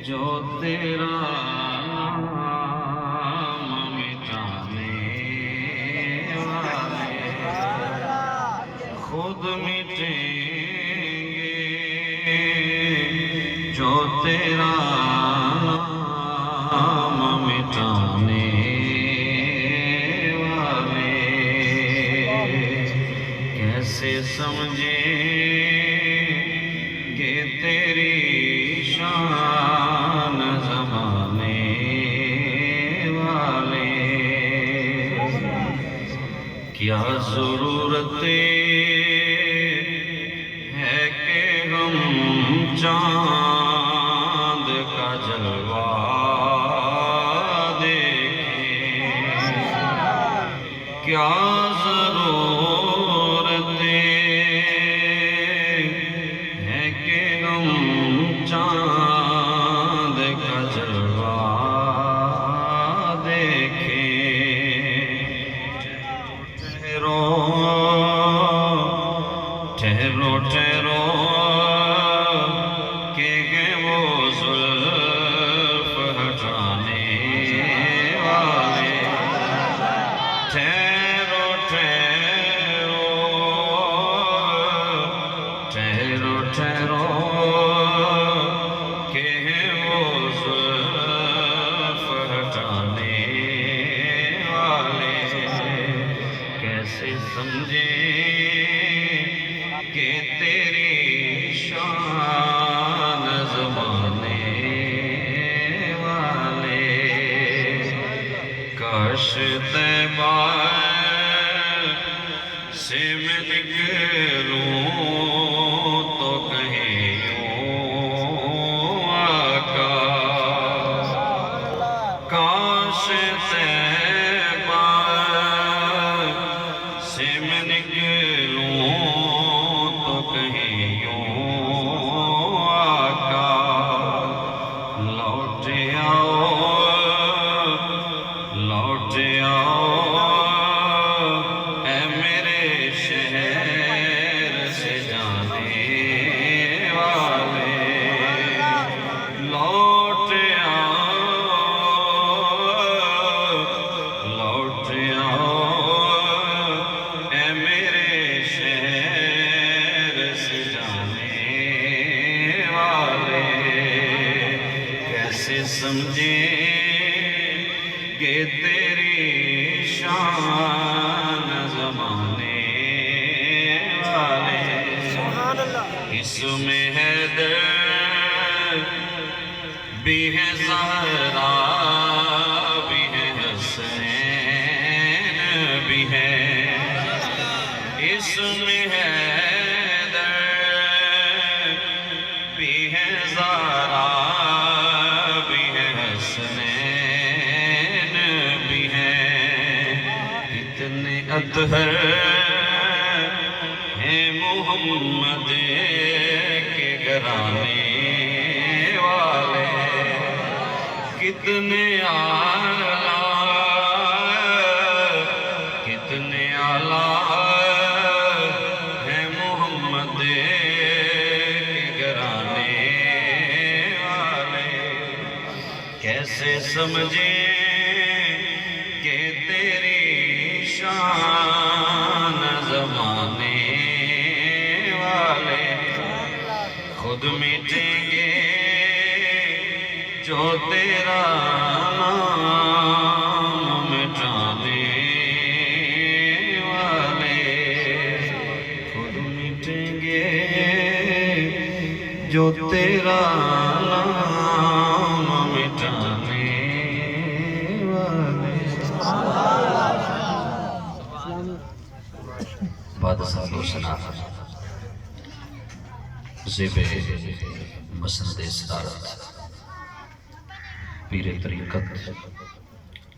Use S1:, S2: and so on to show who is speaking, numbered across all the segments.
S1: جو تیرا نام مٹانے والے خود مٹیں گے، جو تیرا نام مٹانے والے کیسے سمجھیں کہ تیری شان زمانے والے کیا ضرورت ہے کہ ہم چاند کا جلوہ دیکھیں، کیا ضرورت ہے کہ ہم چاند کا جلوہ دیکھیں۔ ٹھہرو ٹھہرو ٹھہرو کہ ہیں وہ زلف ہٹانے والے، ٹھہرو ٹھہرو ٹھہرو ٹھہرو کہ ہیں وہ زلف ہٹانے والے کیسے سمجھیں کہ تیری شان زمانے والے کاش طیبہ سے میں نکلوں تو کہیں یوں آقا، کاش طیبہ سے میں نکلوں تو کہیں یوں آقا، لوٹ آؤ لوٹ آؤ اے میرے شہر سے جانے والے، لوٹ آؤ اے میرے شہر سے جانے والے کیسے سمجھیں کہ تیری شان زمانے والے اس میں حیدر بھی ہے، زہرا بھی ہے، حسین بھی ہے، اس میں حیدر بھی ہے، زہرا بھی ہے، حسنین بھی ہے، کتنے اطہر ہیں محمد کے گھرانے والے، کتنے اعلیٰ ہیں محمد کے گھرانے والے کیسے سمجھیں کہ تیری شان زمانے والے خود مٹیں گے، جو تیرا نام مٹانے والے خود مٹیں گے، جو تیرا نام مٹانے والے۔ بعد سال و سنا زیب مسند صدارت پیر طریقت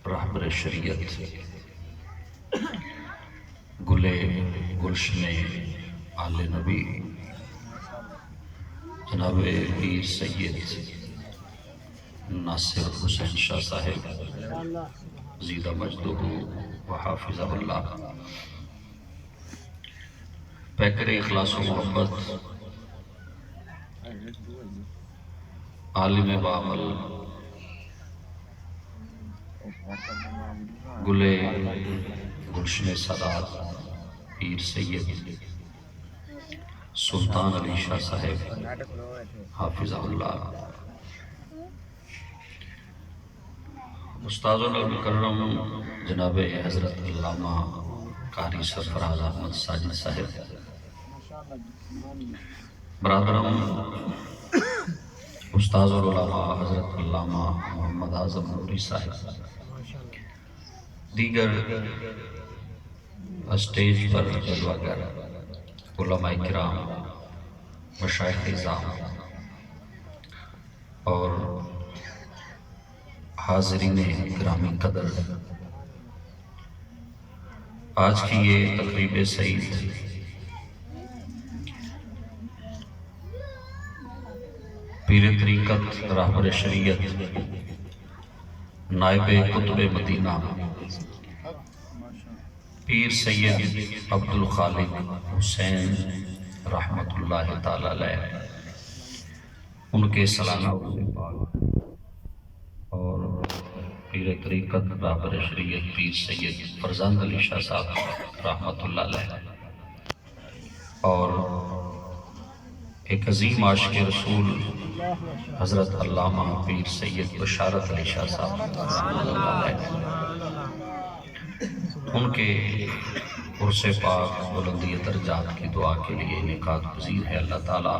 S1: رہبر شریعت گلے گلشن آل نبی جناب پیر سید ناصر حسین شاہ صاحب زیدہ مجدہ و حافظہ اللہ پیکر اخلاص و محبت عالم بعمل گلے گلشن سادات پیر سید سلطان علی شاہ صاحب حافظہ اللہ، استاذ المکرم جناب حضرت علامہ قاری سرفراز احمد ساجد صاحب، برادرم استاذ العلماء حضرت علامہ محمد اعظم نوری صاحب، دیگر اسٹیج پر جلوہ گر علماء کرام، مشائخ اعظام اور حاضرین گرامی قدر، آج کی یہ تقریب سعید پیر طریقت راہبر شریعت نائب قطب مدینہ پیر سید عبد الخالق حسین رحمت اللہ تعالی علیہ، ان کے سالانہ اور پیر طریقت راہبر شریعت پیر سید فرزند علی شاہ صاحب رحمت اللہ علیہ، اور ایک عظیم عاشق رسول حضرت علامہ پیر سید بشارت علی شاہ صاحب رحمت اللہ علیہ، ان کے عرص پاک بلندی درجات کی دعا کے لیے انعقاد پذیر ہے۔ اللہ تعالیٰ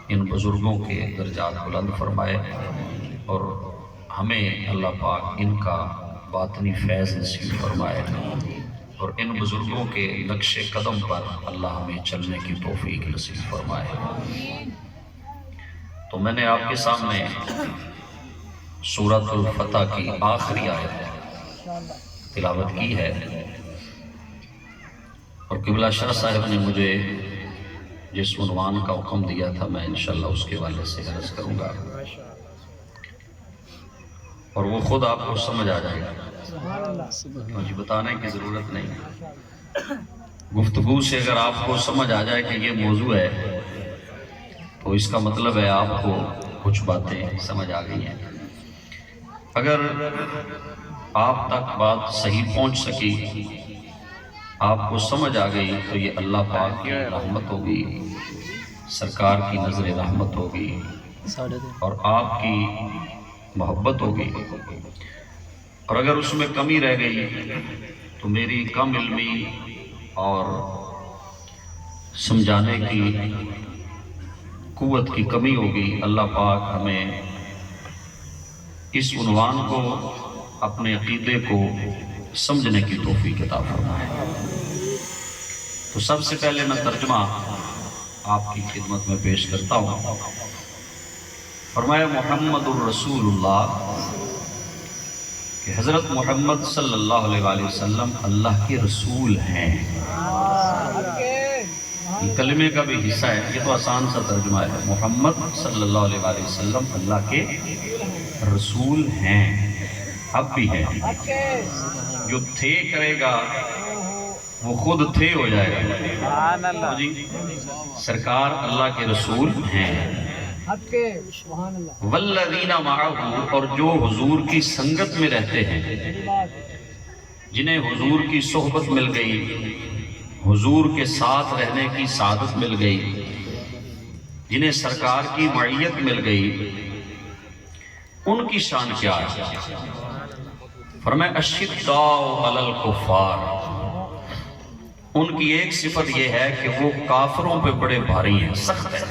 S1: ان بزرگوں کے درجات بلند فرمائے اور ہمیں اللہ پاک ان کا باطنی فیض نصیب فرمائے، اور ان بزرگوں کے نقش قدم پر اللہ ہمیں چلنے کی توفیق نصیب فرمائے۔ تو میں نے آپ کے سامنے سورۃ الفتح کی آخری آیت تلاوت کی ہے، اور قبلہ شاہ صاحب نے مجھے جس عنوان کا حکم دیا تھا میں انشاءاللہ اس کے حوالے سے عرض کروں گا، اور وہ خود آپ کو سمجھ آ جائے گا، مجھے بتانے کی ضرورت نہیں، گفتگو سے اگر آپ کو سمجھ آ جائے کہ یہ موضوع ہے تو اس کا مطلب ہے آپ کو کچھ باتیں سمجھ آ گئی ہیں۔ اگر آپ تک بات صحیح پہنچ سکی، آپ کو سمجھ آ گئی، تو یہ اللہ پاک کی رحمت ہوگی، سرکار کی نظر رحمت ہوگی، اور آپ کی محبت ہوگی، اور اگر اس میں کمی رہ گئی تو میری کم علمی اور سمجھانے کی قوت کی کمی ہوگی۔ اللہ پاک ہمیں اس عنوان کو، اپنے عقیدے کو سمجھنے کی توفیق عطا فرمائے۔ تو سب سے پہلے میں ترجمہ آپ کی خدمت میں پیش کرتا ہوں۔ فرمایا محمد الرسول اللہ، کہ حضرت محمد صلی اللہ علیہ وآلہ وسلم اللہ کے رسول ہیں۔ یہ کلمے کا بھی حصہ ہے، یہ تو آسان سا ترجمہ ہے، محمد صلی اللہ علیہ وآلہ وسلم اللہ کے رسول ہیں، اب بھی ہیں۔ جو تھے کرے گا وہ خود تھے ہو جائے گا، سرکار اللہ کے رسول ہیں۔ والذین معہ، اور جو حضور کی سنگت میں رہتے ہیں، جنہیں حضور کی صحبت مل گئی، حضور کے ساتھ رہنے کی سعادت مل گئی، جنہیں سرکار کی معیت مل گئی، ان کی شان کیا ہے؟ فرمایا اشداء علی الکفار، ان کی ایک صفت یہ ہے کہ وہ کافروں پہ بڑے بھاری ہیں، سخت ہیں۔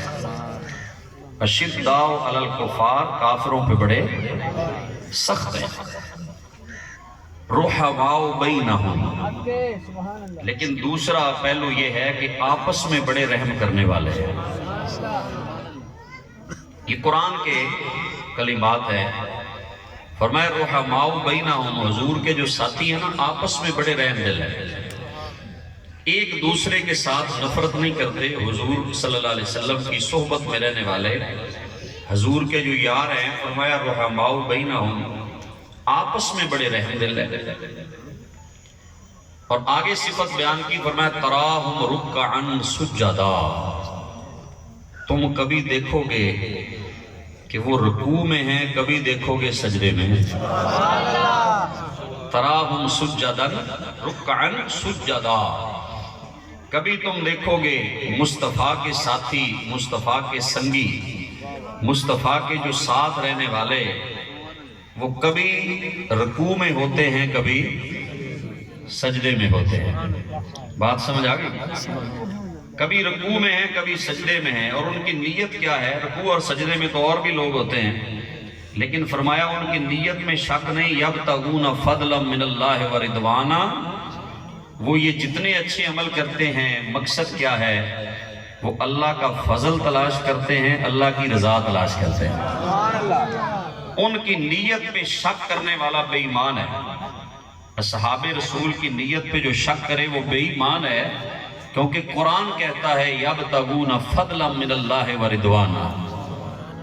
S1: اشداء علی الکفار، کافروں پہ بڑے سخت ہیں۔ رحماء بینہم، لیکن دوسرا پہلو یہ ہے کہ آپس میں بڑے رحم کرنے والے ہیں۔ یہ قرآن کے کلمات ہیں۔ فرمایا رحماء بینہم، حضور کے جو ساتھی ہیں نا، آپس میں بڑے رحم دل ہیں، ایک دوسرے کے ساتھ نفرت نہیں کرتے۔ حضور صلی اللہ علیہ وسلم کی صحبت میں رہنے والے حضور کے جو یار ہیں، فرمایا رحماء بینہم، آپس میں بڑے رحم دل ہیں۔ اور آگے صفت بیان کی، فرمایا تراہم رکعا سجدا، تم کبھی دیکھو گے کہ وہ رکوع میں ہیں، کبھی دیکھو گے سجدے میں ہیں۔ تراہم سجدن رکعن سجدا، کبھی تم دیکھو گے مصطفیٰ کے ساتھی، مصطفیٰ کے سنگی، مصطفیٰ کے جو ساتھ رہنے والے، وہ کبھی رکوع میں ہوتے ہیں، کبھی سجدے میں ہوتے ہیں۔ بات سمجھ آ گئی؟ کبھی رکوع میں ہیں، کبھی سجدے میں ہیں، اور ان کی نیت کیا ہے؟ رکوع اور سجدے میں تو اور بھی لوگ ہوتے ہیں، لیکن فرمایا ان کی نیت میں شک نہیں، یبتغون فضلا من اللہ ورضوانا، وہ یہ جتنے اچھے عمل کرتے ہیں مقصد کیا ہے؟ وہ اللہ کا فضل تلاش کرتے ہیں، اللہ کی رضا تلاش کرتے ہیں۔ ان کی نیت پہ شک کرنے والا بے ایمان ہے۔ اصحاب رسول کی نیت پہ جو شک کرے وہ بے ایمان ہے، کیونکہ قرآن کہتا ہے یبتغون فضلا من اللہ ورضوانا،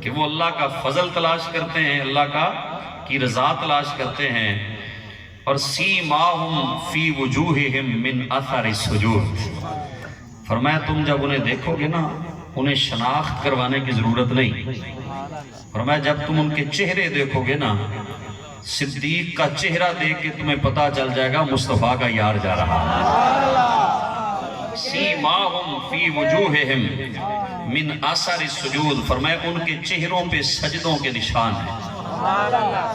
S1: کہ وہ اللہ کا فضل تلاش کرتے ہیں، اللہ کی رضا تلاش کرتے ہیں۔ اور سیماہم فی وجوہہم من اثر السجود، فرمایا تم جب انہیں دیکھو گے نا، انہیں شناخت کروانے کی ضرورت نہیں۔ فرمایا جب تم ان کے چہرے دیکھو گے نا، صدیق کا چہرہ دیکھ کے تمہیں پتا چل جائے گا مصطفیٰ کا یار جا رہا ہے۔ سیماہم فی وجوہہم من اثر السجود، فرمایا ان کے چہروں پہ سجدوں کے نشان ہیں۔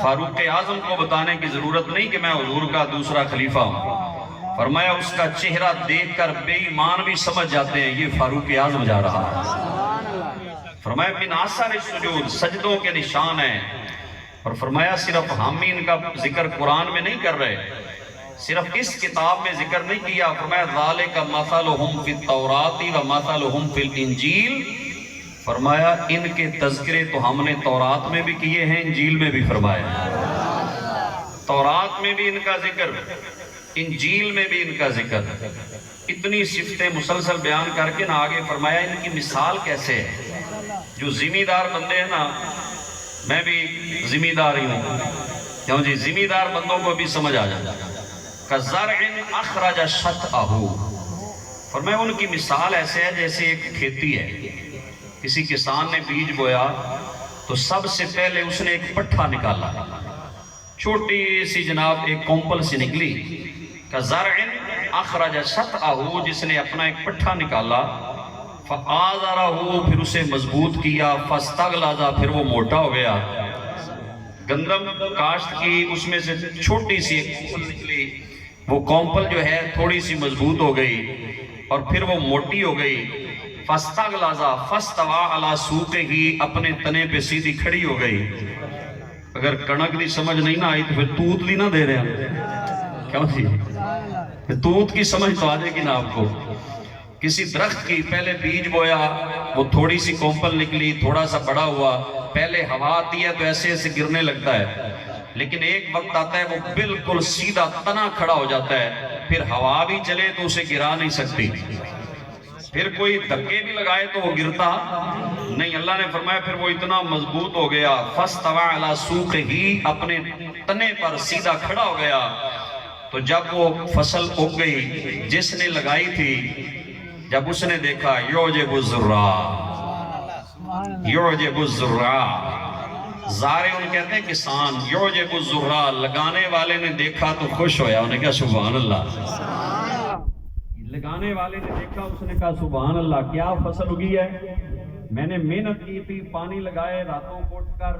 S1: فاروق اعظم کو بتانے کی ضرورت نہیں کہ میں حضور کا دوسرا خلیفہ ہوں، فرمایا اس کا چہرہ دیکھ کر بے ایمان بھی سمجھ جاتے ہیں یہ فاروق اعظم جا رہا ہے۔ فرمایا من اثر السجود، سجدوں کے نشان ہیں۔ اور فرمایا صرف ہم ہی ان کا ذکر قرآن میں نہیں کر رہے، صرف اس کتاب میں ذکر نہیں کیا، فرمایا ذالک مثلہم فی التوراۃ و مثلہم فی الانجیل، فرمایا ان کے تذکرے تو ہم نے تورات میں بھی کیے ہیں، انجیل میں بھی فرمایا، تورات میں بھی ان کا ذکر، انجیل میں بھی ان کا ذکر۔ اتنی صفتیں مسلسل بیان کر کے نہ آگے فرمایا ان کی مثال کیسے ہے۔ جو ذمہ دار بندے ہیں نا، میں بھی ذمہ دار ہی ہوں، کیوں جی ذمہ دار بندوں کو بھی سمجھ آ جاتا ہے۔ کَزَرْعٍ أَخْرَجَ شَطْأَهُ، فرمایا ان کی مثال ایسے ہے جیسے ایک کھیتی ہے، کسی کسان نے بیج بویا تو سب سے پہلے اس نے ایک پٹھا نکالا، چھوٹی سی جناب ایک کومپل سی نکلی، کَزَرْعٍ أَخْرَجَ شَطْأَهُ، جس نے اپنا ایک پٹھا نکالا، فَآذَرَهُ، پھر اسے مضبوط کیا، فَاسْتَغْلَظَ، پھر وہ موٹا ہو گیا۔ گندم کاشت کی، اس میں سے چھوٹی سی ایک کومپل نکلی، وہ کومپل جو ہے تھوڑی سی مضبوط ہو گئی اور پھر وہ موٹی ہو گئی۔ فَاسْتَغْلَظَ فَاسْتَوَىٰ عَلَىٰ سُوقِهِ، اپنے تنے پہ سیدھی کھڑی ہو گئی۔ اگر کنک دی سمجھ نہیں نہ آئی تو پھر توت دی نہ دے رہے ہیں، کیوں جی توت کی سمجھ تو آ جائے گی نا آپ کو۔ کسی درخت کی پہلے بیج بویا، وہ تھوڑی سی کومپل نکلی، تھوڑا سا بڑا ہوا، پہلے ہوا آتی ہے تو ایسے ایسے گرنے لگتا ہے، لیکن ایک وقت آتا ہے وہ بالکل سیدھا تنا کھڑا ہو جاتا ہے، پھر ہوا بھی چلے تو اسے گرا نہیں سکتی، پھر کوئی دھکے بھی لگائے تو وہ گرتا نہیں۔ اللہ نے فرمایا پھر وہ اتنا مضبوط ہو گیا، فَاسْتَوَىٰ عَلَىٰ سُوقِهِ، اپنے تنے پر سیدھا کھڑا ہو گیا۔ تو جب وہ فصل اگ گئی جس نے لگائی تھی، جب اس نے دیکھا یعجب الزراع، یعجب الزراع، زارعون کہتے ہیں کسان، یعجب الزراع، لگانے والے نے دیکھا تو خوش ہویا، انہیں کہا سبحان اللہ، لگانے والے نے دیکھا، اس نے کہا سبحان اللہ، کیا فصل اگی ہے، میں نے محنت کی تھی، پانی لگائے راتوں کو اٹھ کر،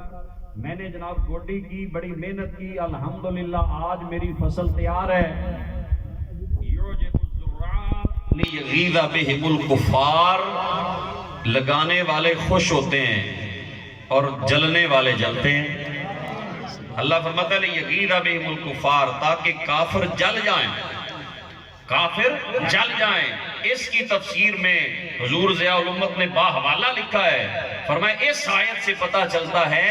S1: میں نے جناب گوڈی کی، بڑی محنت کی، الحمدللہ آج میری فصل تیار ہے۔ لیغیظ بہم الکفار، لگانے والے خوش ہوتے ہیں اور جلنے والے جلتے ہیں۔ اللہ فرماتا ہے لیغیظ بہم الکفار، تاکہ کافر جل جائیں، کافر جل جائیں۔ اس کی تفسیر میں حضور ضیاء الامت نے باحوالہ لکھا ہے، فرمایا اس آیت سے پتہ چلتا ہے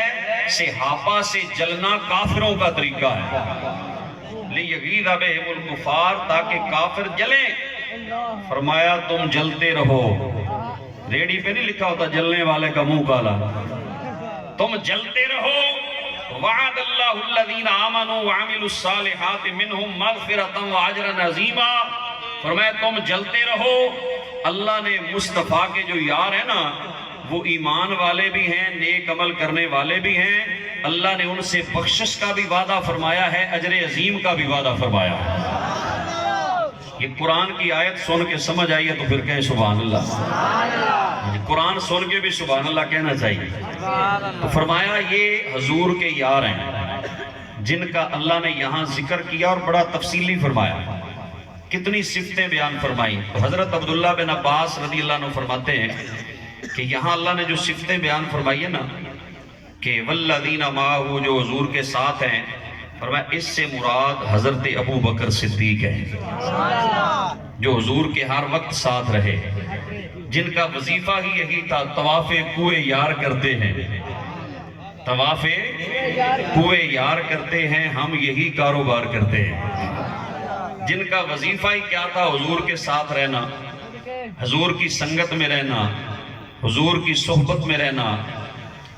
S1: صحابہ سے جلنا کافروں کا طریقہ ہے۔ لیغیظ بہم الکفار، تاکہ کافر جلیں۔ فرمایا تم جلتے رہو، ریڈی پہ نہیں لکھا ہوتا جلنے والے کا منہ کالا، تم جلتے رہو۔ وعد اللہ الذین آمنوا وعملوا الصالحات منہم مغفرۃ واجرا عظیما، فرمایا تم جلتے رہو، اللہ نے مصطفیٰ کے جو یار ہیں نا وہ ایمان والے بھی ہیں، نیک عمل کرنے والے بھی ہیں، اللہ نے ان سے بخشش کا بھی وعدہ فرمایا ہے، اجر عظیم کا بھی وعدہ فرمایا ہے۔ یہ قرآن کی آیت سن کے سمجھ آئی ہے تو پھر کہیں سبحان اللہ۔ قرآن سن کے بھی سبحان اللہ کہنا چاہیے۔ تو فرمایا یہ حضور کے یار ہیں جن کا اللہ نے یہاں ذکر کیا اور بڑا تفصیلی فرمایا، کتنی صفتیں بیان فرمائی۔ تو حضرت عبداللہ بن عباس رضی اللہ عنہ فرماتے ہیں کہ یہاں اللہ نے جو صفتیں بیان فرمائی ہے نا کہ والذین معہ، جو حضور کے ساتھ ہیں، فرمایا اس سے مراد حضرت ابو بکر صدیق ہیں جو حضور کے ہر وقت ساتھ رہے، جن کا وظیفہ ہی یہی تھا طواف کوہ یار کرتے ہیں، طواف کوہ یار کرتے ہیں، ہم یہی کاروبار کرتے ہیں۔ جن کا وظیفہ ہی کیا تھا؟ حضور کے ساتھ رہنا، حضور کی سنگت میں رہنا، حضور کی صحبت میں رہنا۔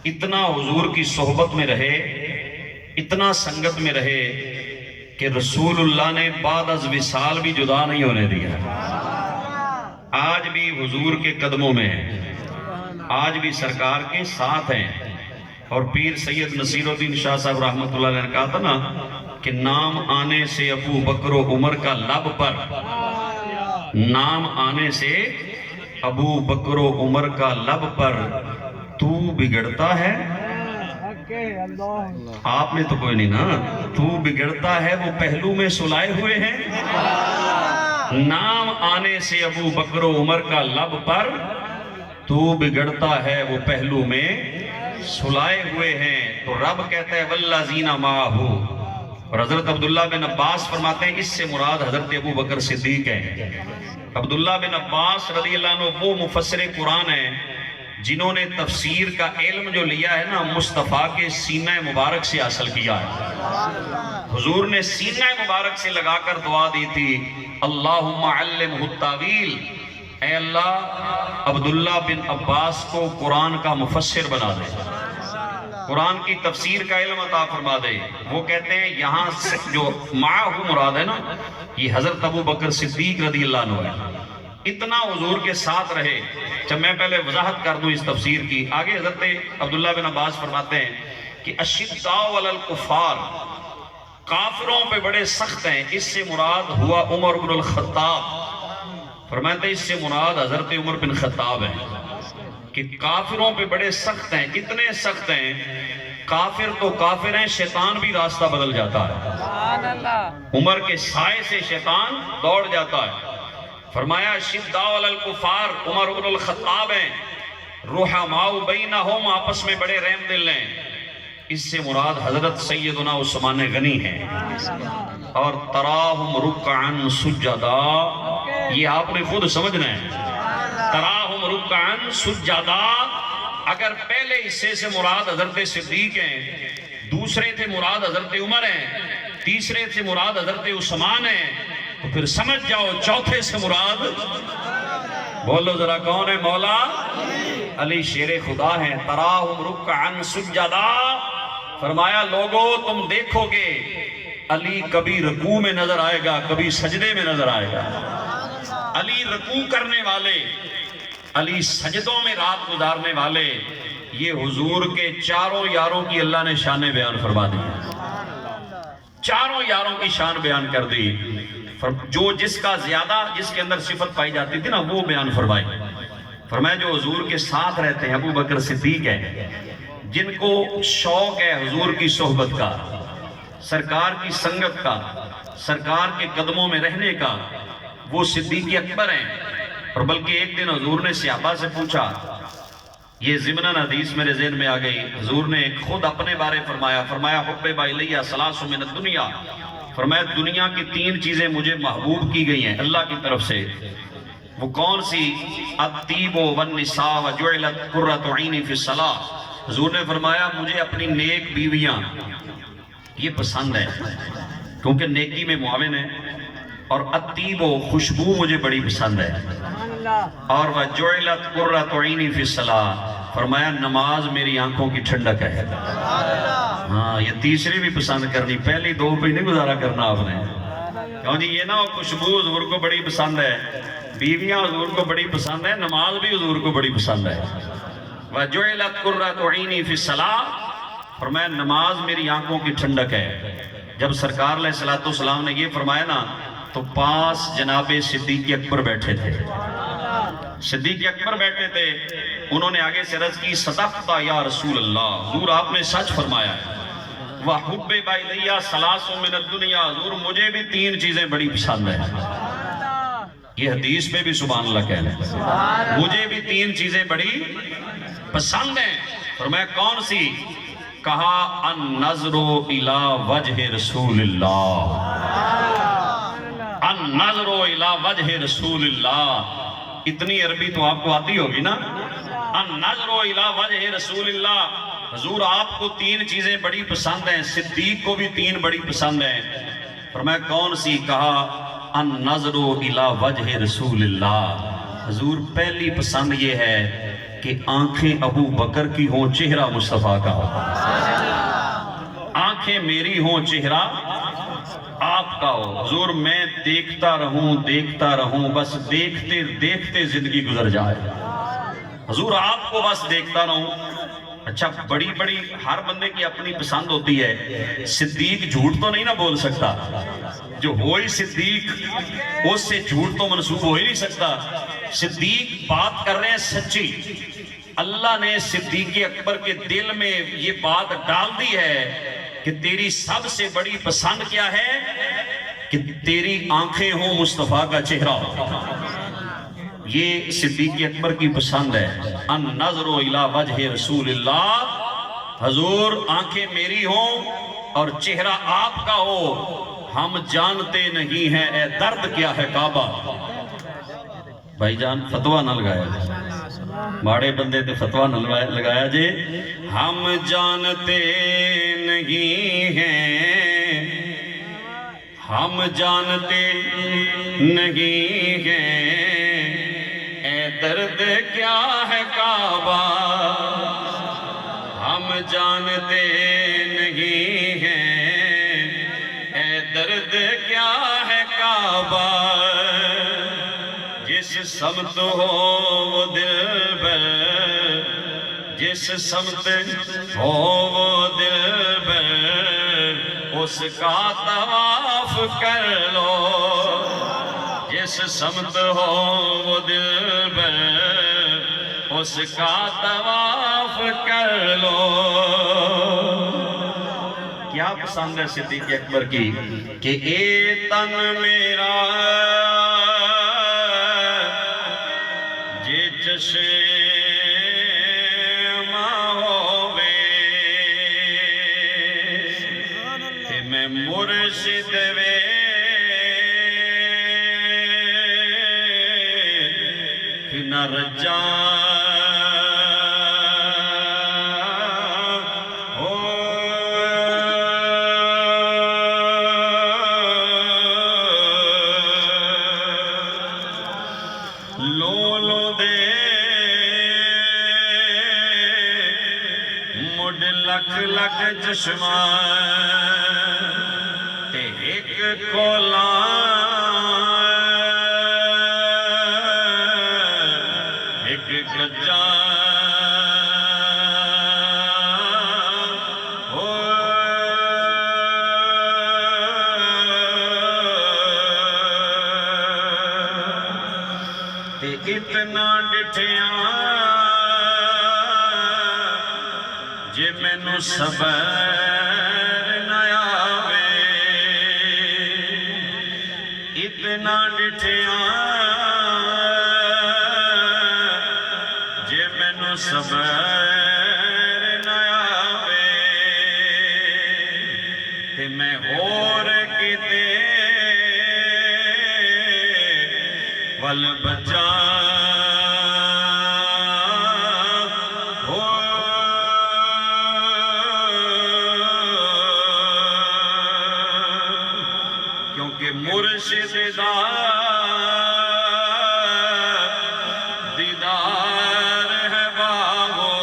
S1: اتنا حضور کی صحبت میں رہے، اتنا سنگت میں رہے کہ رسول اللہ نے بعد از وصال بھی جدا نہیں ہونے دیا۔ آج بھی حضور کے قدموں میں ہیں، آج بھی سرکار کے ساتھ ہیں۔ اور پیر سید نصیر الدین شاہ صاحب رحمۃ اللہ علیہ نے کہا تھا نا کہ نام آنے سے ابو بکر و عمر کا لب پر، نام آنے سے ابو بکر و عمر کا لب پر، تو بگڑتا ہے، آپ نے تو کوئی نہیں نا، تو بگڑتا ہے وہ پہلو میں سلائے ہوئے ہیں۔ نام آنے سے ابو بکر و عمر کا لب پر، تو بگڑتا ہے وہ پہلو میں سلائے ہوئے ہیں۔ تو رب کہتا ہے والذین معہ، اور حضرت عبداللہ بن عباس فرماتے ہیں اس سے مراد حضرت ابو بکر صدیق ہیں۔ عبداللہ بن عباس رضی اللہ عنہ وہ مفسر قرآن ہیں جنہوں نے تفسیر کا علم جو لیا ہے نا مصطفیٰ کے سینہ مبارک سے حاصل کیا ہے۔ حضور نے سینہ مبارک سے لگا کر دعا دی تھی اللہم علمہ التاویل، اے اللہ عبداللہ بن عباس کو قرآن کا مفسر بنا دے، قرآن کی تفسیر کا علم عطا فرما دے۔ وہ کہتے ہیں یہاں جو معاہ مراد ہے نا یہ حضرت ابو بکر صدیق رضی اللہ عنہ ہے، اتنا حضور کے ساتھ رہے۔ جب میں پہلے وضاحت کر دوں اس تفسیر کی، آگے حضرت عبداللہ بن عباس فرماتے ہیں کہ اشداء علی الکفار، کافروں پہ بڑے سخت ہیں، اس سے مراد ہوا عمر بن الخطاب۔ فرماتے ہیں اس سے مراد حضرت عمر بن خطاب ہیں کہ کافروں پہ بڑے سخت ہیں، اتنے سخت ہیں کافر تو کافر ہیں، شیطان بھی راستہ بدل جاتا ہے، عمر کے سائے سے شیطان دوڑ جاتا ہے۔ فرمایا شداء علی الکفار، عمر بن الخطاب ہیں، رحماء بینہم، آپس میں بڑے رحم دل ہیں، اس سے مراد حضرت سیدنا عثمان غنی ہیں۔ اور تراہم رکعا سجدا، یہ آپ نے خود سمجھنا ہے، تراہم رکعا سجدا، اگر پہلے حصے سے مراد حضرت صدیق ہیں، دوسرے تھے مراد حضرت عمر ہیں، تیسرے سے مراد حضرت عثمان ہیں، تو پھر سمجھ جاؤ چوتھے سے مراد، بولو ذرا کون ہے؟ مولا علی شیر خدا ہیں۔ تراہم رکعا سجدا، فرمایا لوگو تم دیکھو گے علی کبھی رکوع میں نظر آئے گا، کبھی سجدے میں نظر آئے گا۔ علی رکوع کرنے والے، علی سجدوں میں رات گزارنے والے، یہ حضور کے چاروں یاروں کی اللہ نے شان بیان فرما دی، چاروں یاروں کی شان بیان کر دی۔ جو جس کا زیادہ جس کے اندر صفت پائی جاتی تھی نا وہ بیان فرمائی۔ فرمایا جو حضور کے ساتھ رہتے ہیں ابو بکر صدیق ہیں، جن کو شوق ہے حضور کی صحبت کا، سرکار کی سنگت کا، سرکار کے قدموں میں رہنے کا، وہ صدیق اکبر ہیں۔ اور بلکہ ایک دن حضور نے صحابہ سے پوچھا، یہ ضمناً حدیث میرے ذہن میں آ گئی، حضور نے خود اپنے بارے فرمایا، فرمایا حبب الیہ ثلاث من الدنیا، فرمایا دنیا کی 3 چیزیں مجھے محبوب کی گئی ہیں اللہ کی طرف سے۔ وہ کون سی؟ الطیب والنساء وجعلت قرۃ عینی فی الصلاۃ، حضور نے فرمایا مجھے اپنی نیک بیویاں یہ پسند ہے کیونکہ نیکی میں معاون ہے، اور الطیب و خوشبو مجھے بڑی پسند ہے، اور وجعلت قرۃ عینی فی الصلاۃ، فرمایا نماز میری آنکھوں کی ٹھنڈک ہے۔ ہاں یہ تیسری بھی پسند کرنی، پہلی 2 پہ نہیں گزارا کرنا آپ نے۔ کہو جی یہ نہ خوشبو حضور کو بڑی پسند ہے، بیویاں حضور کو بڑی پسند ہے، نماز بھی حضور کو بڑی پسند ہے۔ وَجُعِلَتْ قُرَّةُ عَيْنِي فِي الصَّلَاةِ، فرمایا نماز میری آنکھوں کی ٹھنڈک ہے۔ جب سرکار علیہ السلام نے یہ فرمایا نا تو پاس جناب صدیق اکبر بیٹھے تھے، صدیق اکبر بیٹھے تھے، انہوں نے آگے سے عرض کی صدقت یا رسول اللہ، حضور آپ نے سچ فرمایا ہے۔ وَحُبِّبَ إِلَيَّ ثَلَاثٌ مِّنَ الدُّنْيَا، حضور مجھے بھی 3 چیزیں بڑی پسند ہیں۔ یہ حدیث پہ بھی سبحان اللہ کہنا ہے، مجھے بھی 3 چیزیں بڑی پسند ہیں۔ فرمایا کون سی؟ کہا النظر الی وجہ رسول اللہ، النظر الی وجہ رسول اللہ۔ اتنی عربی تو آپ کو آتی ہوگی نا، النظر الی وجہ رسول اللہ۔ حضور آپ کو 3 چیزیں بڑی پسند ہیں، صدیق کو بھی 3 بڑی پسند ہیں۔ فرمایا کون سی؟ کہا النظر الی وجہ رسول اللہ۔ حضور پہلی پسند یہ ہے کہ آنکھیں ابو بکر کی ہوں، چہرہ مصطفیٰ کا ہو، آنکھیں میری ہوں، چہرہ آپ کا ہو۔ حضور میں دیکھتا رہوں، بس دیکھتے دیکھتے زندگی گزر جائے، حضور آپ کو بس دیکھتا رہوں۔ اچھا بڑی بڑی ہر بندے کی اپنی پسند ہوتی ہے، صدیق جھوٹ تو نہیں نہ بول سکتا، جو ہوئی صدیق اس سے جھوٹ تو منسوب ہو ہی نہیں سکتا۔ صدیق بات کر رہے ہیں سچی، اللہ نے صدیق اکبر کے دل میں یہ بات ڈال دی ہے کہ تیری سب سے بڑی پسند کیا ہے؟ کہ تیری آنکھیں ہوں، مصطفیٰ کا چہرہ ہو۔ یہ صدیق اکبر کی پسند ہے، النظر الی وجہ رسول اللہ۔ حضور آنکھیں میری ہوں اور چہرہ آپ کا ہو، ہم جانتے نہیں ہیں اے درد کیا ہے کعبہ۔ بھائی جان فتوہ نہ لگایا، ماڑے بندے تے فتوہ نہ لگایا جے۔ ہم جانتے نہیں ہیں، ہم جانتے نہیں ہیں اے درد کیا ہے کعبہ، ہم جانتے نہیں ہیں اے درد کیا ہے کعبہ۔ جس سمت ہو وہ دلبر، جس سمت ہو وہ دلبر، اس کا طواف کر لو، جس سمت ہو وہ دلبر، اس کا طواف کر لو۔ کیا پسند ہے صدیق اکبر کی کہ اے تن میرا جے چشمہ ہووے تے میں مرشد وے نہ رجا لولو دے مڈ لکھ لکھ چشمہ تے ایک کولا ایک گجا اتنا ڈٹھیاں جے مینوں صبر نہ آوے، اتنا ڈٹھیاں جے مینوں صبر نہ آوے، تے میں ہور کتے ول بچا کیونکہ مرشد دا دیدار ہے باغو،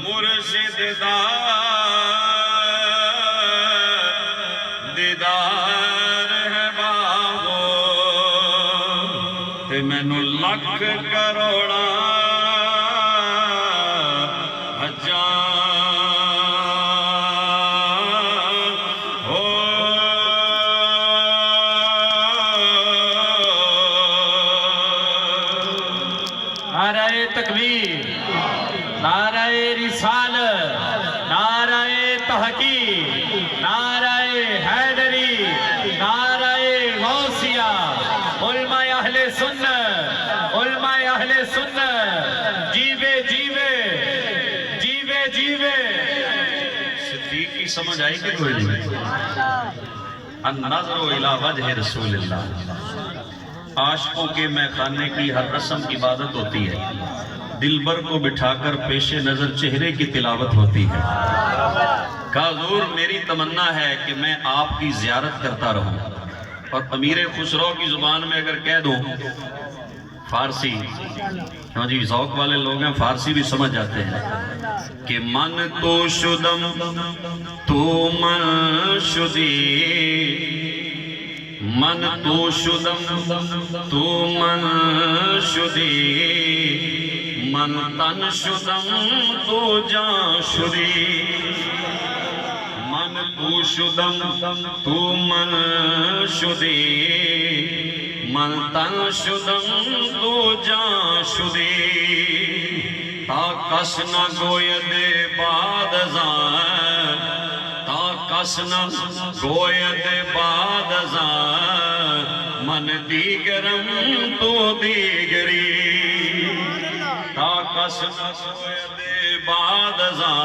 S1: مرشد دا دیدار ہے باغو، تے مینوں لکھ کروڑا
S2: نعرہ تحقیق، نعرہ حیدری، نعرہ غوثیہ، علماء اہل سنت، علماء اہل سنت، جیوے جیوے جیوے جیوے۔
S1: صدیق کی سمجھ آئی کہ کوئی نہیں؟ النظر الی وجہ رسول اللہ، عاشقوں کے میخانے کی ہر رسم عبادت ہوتی ہے، دلبر کو بٹھا کر پیش نظر چہرے کی تلاوت ہوتی ہے۔ کہا حضور میری تمنا ہے کہ میں آپ کی زیارت کرتا رہوں، اور امیر خسرو کی زبان میں اگر کہہ دوں فارسی، ہاں جی ذوق والے لوگ ہیں فارسی بھی سمجھ جاتے ہیں، کہ من تو شدم تو من شدی، من تو شدم تو من شدی، من تن شدم تو جان شدی، من تو شدم تو من شدی، من تن شدم تو جان شدی، تا کس نہ گوید باد ازاں، تا کس نہ گوید باد ازاں، من دیگرم تو دیگری، تا کس نہ گوید باد ازاں،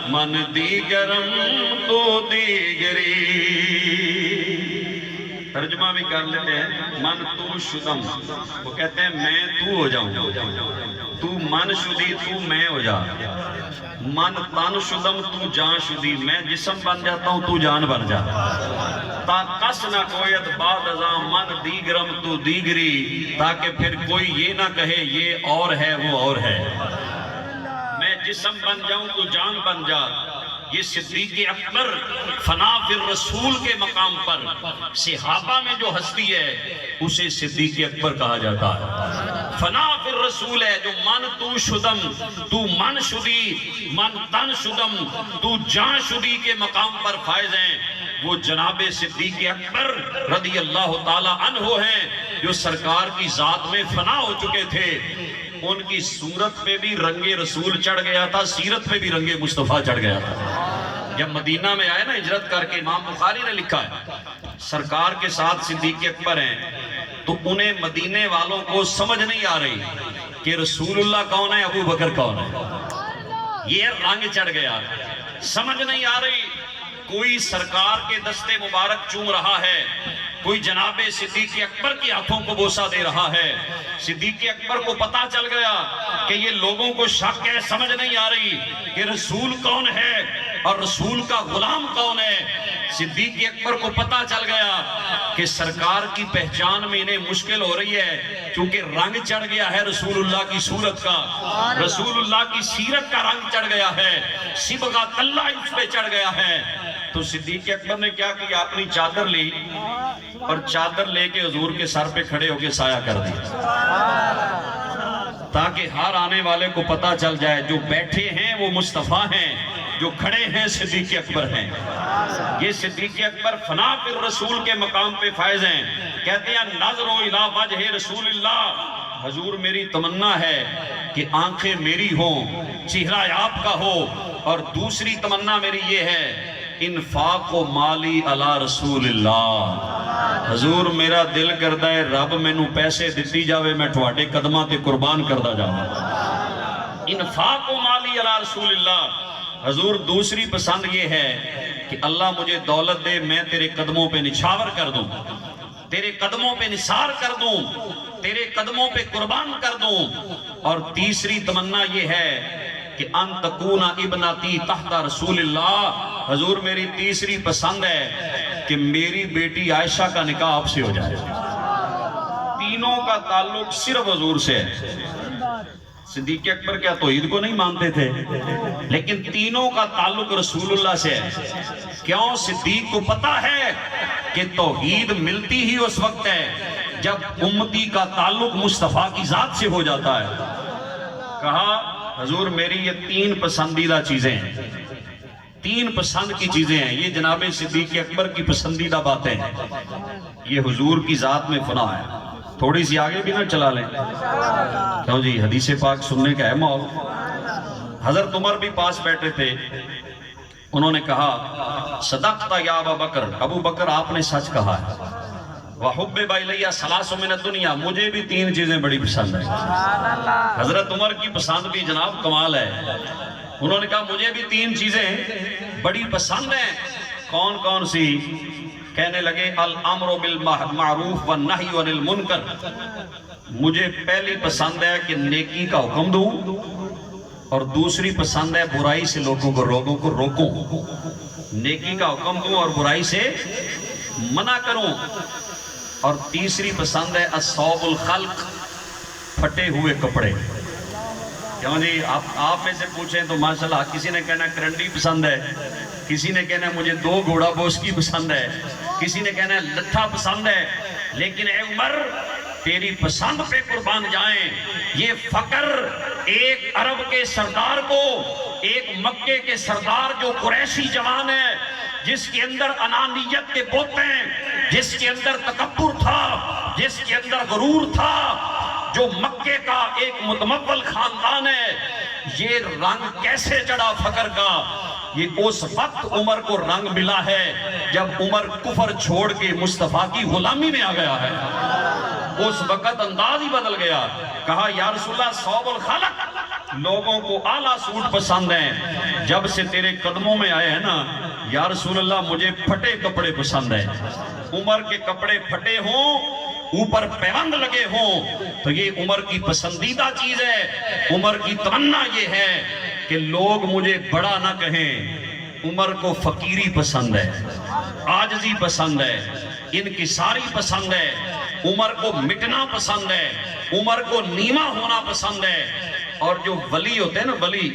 S1: من دیگرم تو دیگری۔ ترجمہ بھی کر لیتے ہیں، من تو شدم، وہ کہتے ہیں میں تو ہو جاؤں، تو من شدی تو میں ہو جا، من تن شدم تو جان شدی، میں جسم بن جاتا ہوں تو جان بن جا، تا کس نہ کویت بعد ازاں، من دیگرم تو دیگری، تاکہ پھر کوئی یہ نہ کہے یہ اور ہے وہ اور ہے، میں جسم بن جاؤں تو جان بن جا۔ یہ صدیق اکبر فنا فی الرسول کے مقام پر صحابہ میں جو ہستی ہے اسے صدیق اکبر کہا جاتا ہے۔ فنا فی الرسول ہے جو من تو شدم تو من شدی، من تن شدم تو جان شدی کے مقام پر فائز ہیں، وہ جناب صدیق اکبر رضی اللہ تعالی عنہ ہیں جو سرکار کی ذات میں فنا ہو چکے تھے۔ ان کی صورت پہ بھی رنگ رسول چڑھ گیا تھا، سیرت پہ بھی رنگ مصطفیٰ چڑھ گیا تھا۔ جب مدینہ میں آئے نا ہجرت کر کے، امام بخاری نے لکھا ہے سرکار کے ساتھ صدیق اکبر ہیں، تو انہیں مدینے والوں کو سمجھ نہیں آ رہی کہ رسول اللہ کون ہے، ابو بکر کون ہے، یہ رنگ چڑھ گیا، سمجھ نہیں آ رہی، کوئی سرکار کے دستے مبارک چوم رہا ہے، کوئی جناب صدیق اکبر کی آنکھوں کو بوسہ دے رہا ہے۔ صدیق اکبر کو پتا چل گیا کہ یہ لوگوں کو شک ہے، سمجھ نہیں آ رہی کہ رسول کون ہے اور رسول کا غلام کون ہے۔ صدیق اکبر کو پتا چل گیا کہ سرکار کی پہچان میں انہیں مشکل ہو رہی ہے، کیونکہ رنگ چڑھ گیا ہے رسول اللہ کی صورت کا، رسول اللہ کی سیرت کا رنگ چڑھ گیا ہے، صبغۃ اللہ اس پہ چڑھ گیا ہے۔ تو صدیق اکبر نے کیا کیا، اپنی چادر لی اور چادر لے کے حضور کے سر پہ کھڑے ہو کے سایہ کر دی، تاکہ ہر آنے والے کو پتا چل جائے جو بیٹھے ہیں وہ مصطفیٰ ہیں، جو کھڑے ہیں صدیق اکبر ہیں۔ یہ صدیق اکبر فنا فی الرسول کے مقام پہ فائز ہیں، کہتے ہیں نظر الی وجہ رسول اللہ، حضور میری تمنا ہے کہ آنکھیں میری ہوں، چہرہ آپ کا ہو، اور دوسری تمنا میری یہ ہے انفاق و مالی علی رسول اللہ، حضور میرا دل کردہ ہے رب مینوں پیسے دتی جاوے میں تواڈے قدماں تے قربان کردہ جاواں، انفاق و مالی علی رسول اللہ۔ حضور دوسری پسند یہ ہے کہ اللہ مجھے دولت دے، میں تیرے قدموں پہ نچھاور کر دوں، تیرے قدموں پہ نثار کر دوں، تیرے قدموں پہ قربان کر دوں۔ اور تیسری تمنا یہ ہے کہ ان تکون ابنتی تحت رسول اللہ، حضور میری تیسری پسند ہے کہ میری بیٹی عائشہ کا نکاح آپ سے ہو جائے۔ تینوں کا تعلق صرف حضور سے ہے۔ صدیق اکبر کیا توحید کو نہیں مانتے تھے، لیکن تینوں کا تعلق رسول اللہ سے ہے۔ کیوں؟ صدیق کو پتا ہے کہ توحید ملتی ہی اس وقت ہے جب امتی کا تعلق مصطفیٰ کی ذات سے ہو جاتا ہے۔ کہا حضور میری یہ تین پسندیدہ چیزیں ہیں، تین پسند کی چیزیں ہیں، یہ جناب صدیق اکبر کی پسندیدہ باتیں ہیں، یہ حضور کی ذات میں فنا ہے۔ تھوڑی سی آگے بھی نہ چلا لیں، کیوں جی حدیث پاک سننے کا ہے ماحول، حضرت عمر بھی پاس بیٹھے تھے، انہوں نے کہا صدقت یا ابا بکر، ابو بکر آپ نے سچ کہا ہے، وَحُبِّبَ إِلَيَّ ثَلَاثٌ مِنَ الدُّنْيَا، مجھے بھی 3 چیزیں بڑی پسند ہیں۔ حضرت عمر کی پسند بھی جناب کمال ہے، انہوں نے کہا مجھے بھی 3 چیزیں بڑی پسند ہیں۔ کون کون سی؟ کہنے لگے الامر بالمعروف والنہی عن المنکر، مجھے پہلی پسند ہے کہ نیکی کا حکم دوں، اور دوسری پسند ہے برائی سے لوگوں کو روکوں، نیکی کا حکم دوں اور برائی سے منع کروں، اور تیسری پسند ہے الصوب الخلق، پھٹے ہوئے کپڑے۔ کیوں جی آپ میں سے پوچھیں تو ماشاءاللہ کسی نے کہنا کرنڈی پسند ہے، کسی نے کہنا مجھے 2 گھوڑا بوسکی پسند ہے، کسی نے کہنا لٹھا پسند ہے، لیکن اے عمر تیری پسند پہ قربان جائیں، یہ فقر ایک عرب کے سردار کو، ایک مکے کے سردار جو قریشی جوان ہے، جس کے اندر انانیت کے بت ہیں، جس کے اندر تکبر تھا، جس کے اندر غرور تھا، جو مکے کا ایک متمول خاندان ہے، یہ رنگ کیسے چڑھا فقر کا؟ یہ اس وقت عمر کو رنگ ملا ہے جب عمر کفر چھوڑ کے مصطفیٰ کی غلامی میں آ گیا ہے، اس وقت انداز ہی بدل گیا۔ کہا یا رسول اللہ صوب الخلق، لوگوں کو اعلیٰ سوٹ پسند ہیں، جب سے تیرے قدموں میں آئے ہیں نا یا رسول اللہ مجھے پھٹے کپڑے پسند ہیں۔ عمر کے کپڑے پھٹے ہوں، اوپر پیوند لگے ہوں، تو یہ عمر کی پسندیدہ چیز ہے۔ عمر کی تمنا یہ ہے کہ لوگ مجھے بڑا نہ کہیں، عمر کو فقیری پسند ہے، عاجزی پسند ہے، انکساری پسند ہے، عمر کو مٹنا پسند ہے، عمر کو نیما ہونا پسند ہے۔ اور جو ولی ہوتے ہیں نا ولی،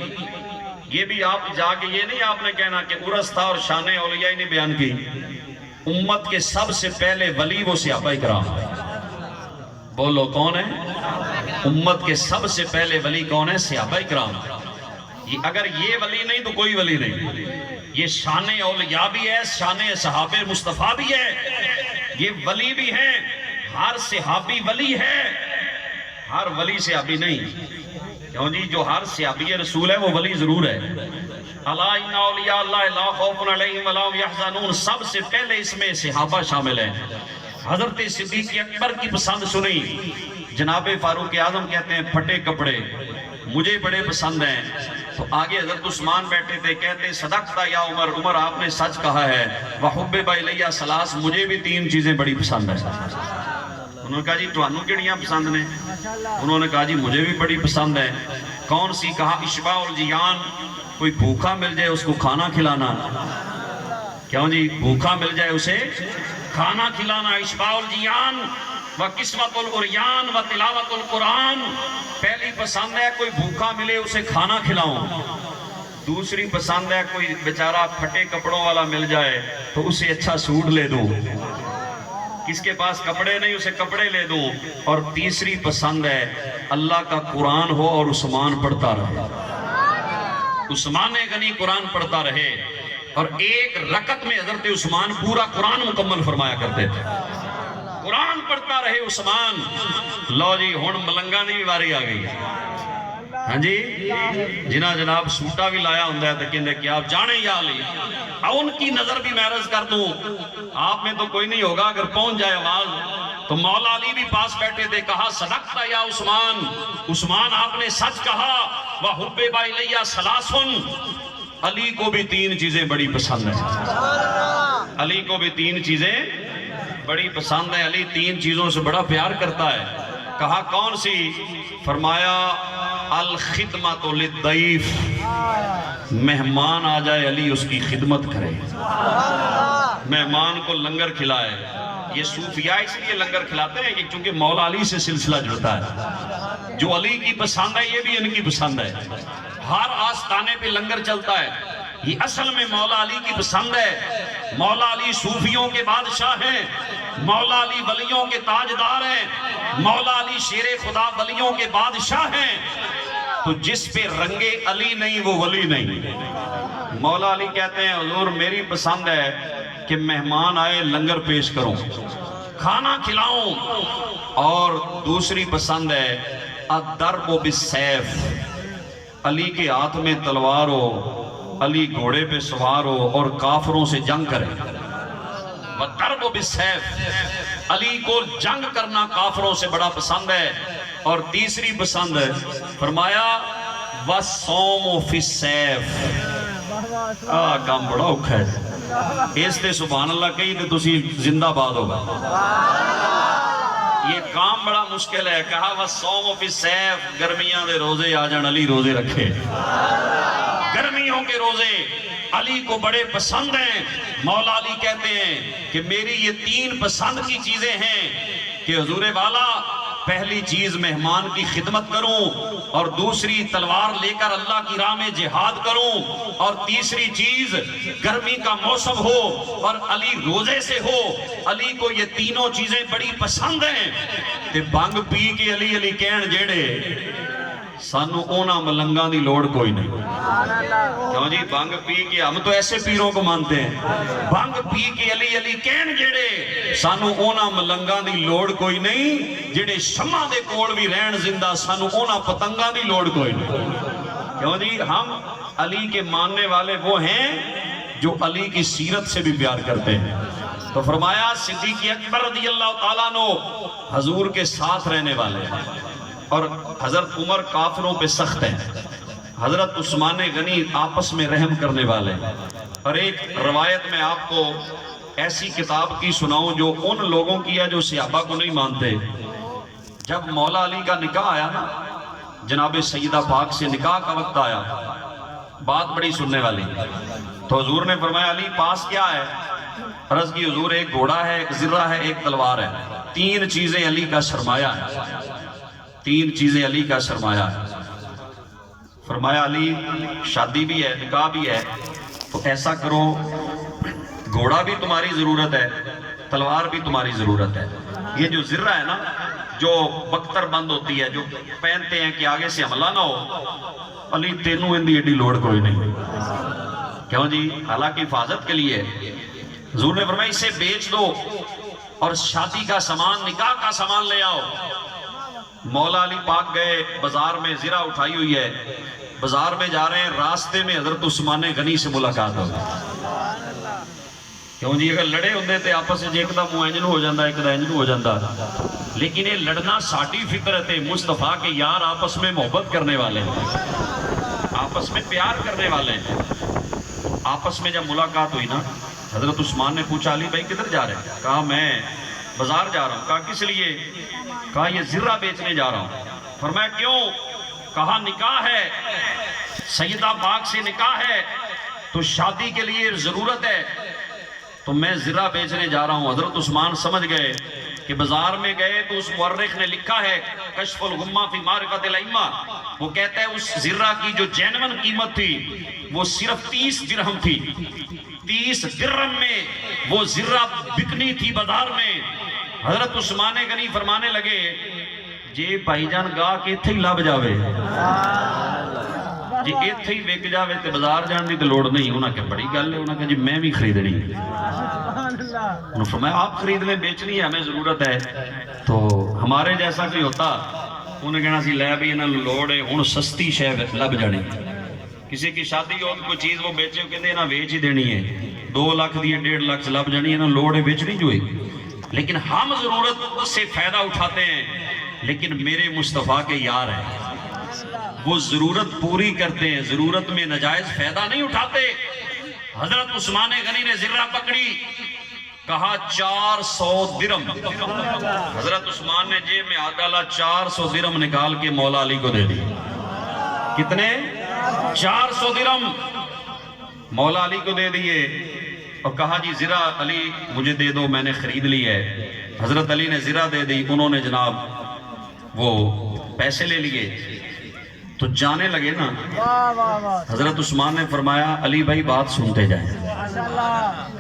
S1: یہ بھی آپ جا کے یہ نہیں آپ نے کہنا کہ عرس تھا اور شان اولیاء ہی نہیں بیان کی، امت کے سب سے پہلے ولی وہ صحابہ کرام۔ بولو کون ہے؟ امت کے سب سے پہلے ولی کون ہے؟ صحابہ کرام۔ اگر یہ ولی نہیں تو کوئی ولی نہیں، یہ شان اولیاء بھی ہے، شان صحابہ مصطفیٰ بھی ہے، یہ ولی بھی ہیں۔ ہر صحابی ولی ہے، ہر ولی صحابی نہیں۔ کیوں جی جو ہر صحابی رسول ہے وہ ولی ضرور ہے۔ الا ان اولیاء اللہ لا خوف علیہم ولا هم يحزنون، سب سے پہلے اس میں صحابہ شامل ہیں۔ حضرت صدیق اکبر کی پسند سنی، جناب فاروق اعظم کہتے ہیں پھٹے کپڑے مجھے بڑے پسند ہیں۔ تو آگے حضرت عثمان بیٹھے تھے، کہتے صدقت یا عمر، عمر آپ نے سچ کہا ہے، وحبب الیہ ثلاث، مجھے بھی 3 چیزیں بڑی پسند ہیں۔ انہوں نے کہا جی تمہیں کیڑیاں پسند نے؟ انہوں نے کہا جی مجھے بھی بڑی پسند ہے۔ کون سی؟ کہا اشباع الجیان، کوئی بھوکا مل جائے اس کو کھانا کھلانا۔ کیوں جی بھوکا مل جائے اسے کھانا کھلانا۔ اشباع الجیان و قسمت العریان و تلاوت القرآن، پہلی پسند ہے کوئی بھوکا ملے اسے کھانا کھلاؤں۔ دوسری پسند ہے کوئی بیچارہ پھٹے کپڑوں والا مل جائے تو اسے اچھا سوٹ لے دوں، کس کے پاس کپڑے نہیں اسے کپڑے لے دوں۔ اور تیسری پسند ہے اللہ کا قرآن ہو اور عثمان پڑھتا رہے، عثمان غنی قرآن پڑھتا رہے۔ اور ایک رکعت میں حضرت عثمان پورا قرآن مکمل فرمایا کرتے تھے، قرآن پڑھتا رہے عثمان۔ لو جی ہن ملنگا نہیں واری آ گئی، ہاں جی جنہ جناب سوٹا بھی لایا ہوں تو کہندے کہ آپ جانے یا علی، ان کی نظر بھی میں عرض کر دوں، آپ میں تو کوئی نہیں ہوگا اگر پہنچ جائے آواز تو مولا علی بھی پاس بیٹھے تھے۔ کہا صدقت یا عثمان، عثمان آپ نے سچ کہا، وحبب الیہ ثلاث، علی کو بھی 3 چیزیں بڑی پسند ہیں، علی کو بھی 3 چیزیں بڑی پسند ہیں، علی 3 چیزوں سے بڑا پیار کرتا ہے۔ کہا کون سی؟ فرمایا الخدمت للضیف، مہمان آ جائے علی اس کی خدمت کرے، مہمان کو لنگر کھلائے۔ یہ صوفیاء اس لیے لنگر کھلاتے ہیں کیونکہ مولا علی سے سلسلہ جڑتا ہے، جو علی کی پسند ہے یہ بھی ان کی پسند ہے، ہر آستانے پہ لنگر چلتا ہے، یہ اصل میں مولا علی کی پسند ہے۔ مولا علی صوفیوں کے بادشاہ ہیں، مولا علی ولیوں کے تاجدار ہیں، مولا علی شیر خدا ولیوں کے بادشاہ ہیں۔ تو جس پہ رنگے علی نہیں وہ ولی نہیں۔ مولا علی کہتے ہیں حضور میری پسند ہے کہ مہمان آئے لنگر پیش کروں، کھانا کھلاؤں، اور دوسری پسند ہے الضرب بالسیف، علی کے ہاتھ میں تلوار ہو، علی گھوڑے پہ سوار ہو اور کافروں سے جنگ کرے۔ وَالضَّرْبُ بِالسَّيْفِ، علی کو جنگ کرنا کافروں سے بڑا پسند ہے۔ اور تیسری پسند ہے، فرمایا وَالصَّوْمُ فِي السَّيْفِ، کام بڑا اوکھا ہے، اس تے سبحان اللہ کہی تے تسی زندہ باد ہوگا۔ یہ کام بڑا مشکل ہے، کہا وَالصَّوْمُ فِي السَّيْفِ، گرمیاں دے روزے آ جان، علی روزے رکھے۔ گرمیوں کے روزے علی کو بڑے پسند ہیں۔ مولا علی کہتے ہیں کہ میری یہ 3 پسند کی چیزیں ہیں کہ حضور والا پہلی چیز مہمان کی خدمت کروں، اور دوسری تلوار لے کر اللہ کی راہ میں جہاد کروں، اور تیسری چیز گرمی کا موسم ہو اور علی روزے سے ہو۔ علی کو یہ تینوں چیزیں بڑی پسند ہیں۔ تے بانگ پی کے علی علی کہن جیڑے، سانو اونا ملنگاں دی لوڑ کوئی نہیں۔ کیوں جی؟ بانگ پی کے، ہم تو ایسے پیروں کو مانتے ہیں، بانگ پی کے علی علی کہن جیڑے، سانو اونا ملنگاں دی لوڑ کوئی نہیں، جیڑے شمع دے کوڑ بھی رہن زندہ، سانو اونا پتنگاں دی لوڑ کوئی نہیں۔ کیوں جی؟ ہم علی کے ماننے والے وہ ہیں جو علی کی سیرت سے بھی پیار کرتے ہیں۔ تو فرمایا صدیق اکبر رضی اللہ تعالیٰ عنہ حضور کے ساتھ رہنے والے ہیں، اور حضرت عمر کافروں پہ سخت ہیں، حضرت عثمان غنی آپس میں رحم کرنے والے ہیں۔ اور ایک روایت میں آپ کو ایسی کتاب کی سناؤں جو ان لوگوں کی ہے جو صحابہ کو نہیں مانتے۔ جب مولا علی کا نکاح آیا نا، جناب سیدہ پاک سے نکاح کا وقت آیا، بات بڑی سننے والی، تو حضور نے فرمایا علی پاس کیا ہے؟ عرض کی حضور ایک گھوڑا ہے، ایک زرہ ہے، ایک تلوار ہے، 3 چیزیں علی کا سرمایہ ہے، 3 چیزیں علی کا سرمایہ ہے۔ فرمایا علی شادی بھی ہے، نکاح بھی ہے، تو ایسا کرو گھوڑا بھی تمہاری ضرورت ہے، تلوار بھی تمہاری ضرورت ہے۔ یہ جو زرہ ہے نا، جو بختر بند ہوتی ہے، جو پہنتے ہیں کہ آگے سے حملہ نہ ہو، علی تینوں اندی ایڈی لوڑ کوئی نہیں۔ کیوں جی؟ حالانکہ حفاظت کے لیے۔ حضور نے فرمایا اسے بیچ دو اور شادی کا سامان، نکاح کا سامان لے آؤ۔ مولا علی پاک گئے بازار میں، زرہ اٹھائی ہوئی ہے، بازار میں جا رہے ہیں، راستے میں حضرت عثمان غنی سے ملاقات ہو گئی۔ کیوں جی؟ اگر لڑے ہوندے تے آپس سے ایک دا منہ ہو جاندہ، ایک دا انجن ہو جاندہ، لیکن یہ لڑنا ساڑی فطرت ہے۔ مصطفیٰ کے یار آپس میں محبت کرنے والے ہیں، آپس میں پیار کرنے والے ہیں۔ آپس میں جب ملاقات ہوئی نا، حضرت عثمان نے پوچھا علی بھائی کدھر جا رہے ہیں؟ کہا میں بازار جا رہا ہوں۔ کہا کس لیے؟ کہا یہ زرہ بیچنے جا رہا ہوں۔ فرمایا کیوں؟ کہا نکاح ہے، سیدہ پاک سے نکاح ہے، تو شادی کے لیے ضرورت ہے، تو میں زرہ بیچنے جا رہا ہوں۔ حضرت عثمان سمجھ گئے کہ بازار میں گئے تو اس مورخ نے لکھا ہے کشف الغمہ فی معرفت الائمہ، وہ کہتا ہے اس زرہ کی جو جینون قیمت تھی وہ صرف 30 درہم تھی۔ 30 درہم میں وہ زرہ بکنی تھی بازار میں۔ حضرت عثمان غنی فرمانے لگے جی بھائی جان گاہ کے اتھے ہی لب جاوے، جی اتھے ہی وک جاوے تے بازار جان دی تے لوڑ نہیں۔ انہاں کہ بڑی گل ہے، انہاں کہ جی میں بھی خریدنی ہے۔ انہوں نے فرمایا آپ خرید لیں، بیچنی ہے، ہمیں ضرورت ہے۔ تو ہمارے جیسا کوئی ہوتا انہیں کہنا سی لے بھی انہاں لوڑ ہے، ہن سستی شے لب جانی۔ کسی کی شادی ہو کوئی چیز وہ بیچے ہو کہتے ہیں نا بیچ ہی دینی ہے، 2 لاکھ دی 1.5 لاکھ لب جانی ہے نا، لوڑ ہے بیچنی جو ہے۔ لیکن ہم ضرورت سے فائدہ اٹھاتے ہیں، لیکن میرے مصطفیٰ کے یار ہیں، وہ ضرورت پوری کرتے ہیں، ضرورت میں نجائز فائدہ نہیں اٹھاتے۔ حضرت عثمان غنی نے زرہ پکڑی، کہا 400 درہم۔ حضرت عثمان نے جیب میں ہاتھ ڈالا، 400 درہم نکال کے مولا علی کو دے دی۔ کتنے؟ 400 درہم مولا علی کو دے دیے، اور کہا جی زرہ علی مجھے دے دو، میں نے خرید لی ہے۔ حضرت علی نے زرہ دے دی، انہوں نے جناب وہ پیسے لے لیے، تو جانے لگے نا۔ حضرت عثمان نے فرمایا علی بھائی بات سنتے جائیں۔